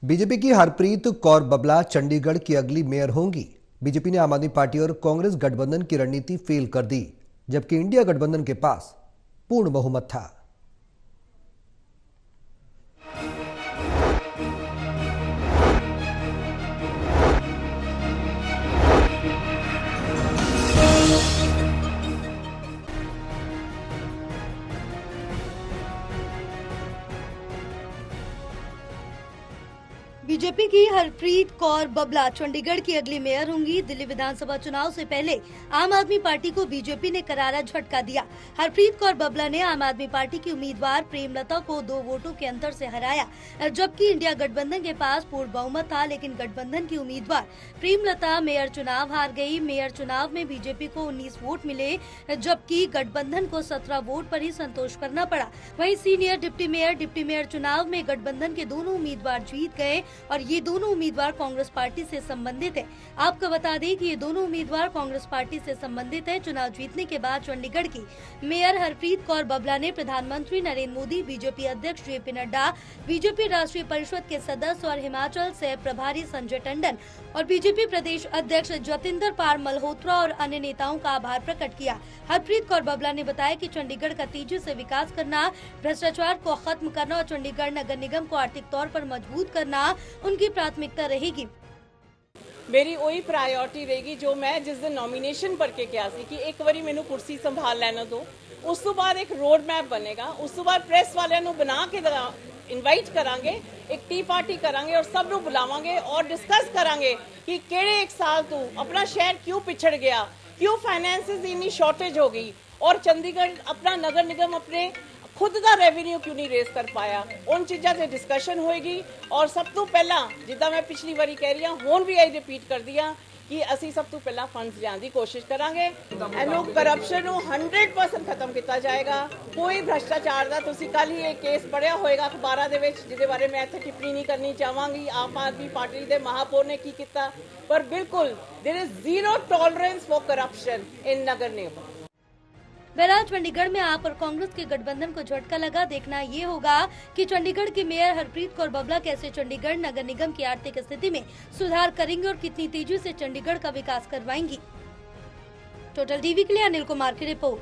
BJP की हरप्रीत कौर बबला चंडीगढ़ की अगली मेयर होंगी। बीजेपी ने आम आदमी पार्टी और कांग्रेस गठबंधन की रणनीति फेल कर दी, जबकि इंडिया गठबंधन के पास पूर्ण बहुमत था। बीजेपी की हरप्रीत कौर बबला चंडीगढ़ की अगली मेयर होंगी। दिल्ली विधानसभा चुनाव से पहले आम आदमी पार्टी को बीजेपी ने करारा झटका दिया। हरप्रीत कौर बबला ने आम आदमी पार्टी की उम्मीदवार प्रेमलता को 2 वोटों के अंतर से हराया, जबकि इंडिया गठबंधन के पास पूर्ण बहुमत था, लेकिन गठबंधन की उम्मीदवार प्रेमलता मेयर चुनाव हार गई। मेयर चुनाव में बीजेपी को 19 वोट मिले, जबकि गठबंधन को 17 वोट पर ही संतोष करना पड़ा। वहीं सीनियर डिप्टी मेयर चुनाव में गठबंधन के दोनों उम्मीदवार जीत गए और ये दोनों उम्मीदवार कांग्रेस पार्टी से संबंधित है। आपको बता दें कि ये दोनों उम्मीदवार कांग्रेस पार्टी से संबंधित है। चुनाव जीतने के बाद चंडीगढ़ की मेयर हरप्रीत कौर बबला ने प्रधानमंत्री नरेंद्र मोदी, बीजेपी अध्यक्ष JP नड्डा, बीजेपी राष्ट्रीय परिषद के सदस्य और हिमाचल से प्रभारी संजय टंडन और बीजेपी प्रदेश अध्यक्ष जतिंदर पाल मल्होत्रा और अन्य नेताओं का आभार प्रकट किया। हरप्रीत कौर बबला ने बताया कि चंडीगढ़ का तेजी से विकास करना, भ्रष्टाचार को खत्म करना और चंडीगढ़ नगर निगम को आर्थिक तौर पर मजबूत करना उनकी प्राथमिकता रहेगी। मेरी वही प्रायोरिटी रहेगी जो मैं जिस दिन नॉमिनेशन भर के किया सी कि एक बारी मैनू कुर्सी संभाल लेना दो, उस तो बाद एक रोड मैप बनेगा, उस तो बाद प्रेस वाले बना के इनवाइट करांगे, एक टी पार्टी करांगे और सब लोग बुलावांगे और डिस्कस करांगे कि केड़े एक साल तू अपना शहर क्यों पिछड़ गया, क्यों फाइनेंसिस इतनी शॉर्टेज हो गई और चंडीगढ़ अपना नगर निगम अपने खुद का रेवेन्यू क्यों नहीं रेस कर पाया। उन चीज़ों से डिस्कशन होएगी और सब तो पहला जिदा मैं पिछली बारी कह रही हूँ हुण भी आई रिपीट कर दिया कि असी सब तो पहला फंड्स लियान की कोशिश करांगे। एनो करप्शन को 100% खत्म किया जाएगा। कोई भ्रष्टाचार का तुसी कल ही एक केस पढ़िया होएगा अखबारां दे विच, जिहदे बारे मैं इत्थे टिप्पणी नहीं करनी चाहांगी आम आदमी पार्टी के महापौर ने की किया, पर बिल्कुल there is zero tolerance for corruption in नगर निगम। बहरहाल चंडीगढ़ में आप और कांग्रेस के गठबंधन को झटका लगा। देखना ये होगा कि चंडीगढ़ की मेयर हरप्रीत कौर बबला कैसे चंडीगढ़ नगर निगम की आर्थिक स्थिति में सुधार करेंगे और कितनी तेजी से चंडीगढ़ का विकास करवाएंगी। टोटल टीवी के लिए अनिल कुमार की रिपोर्ट।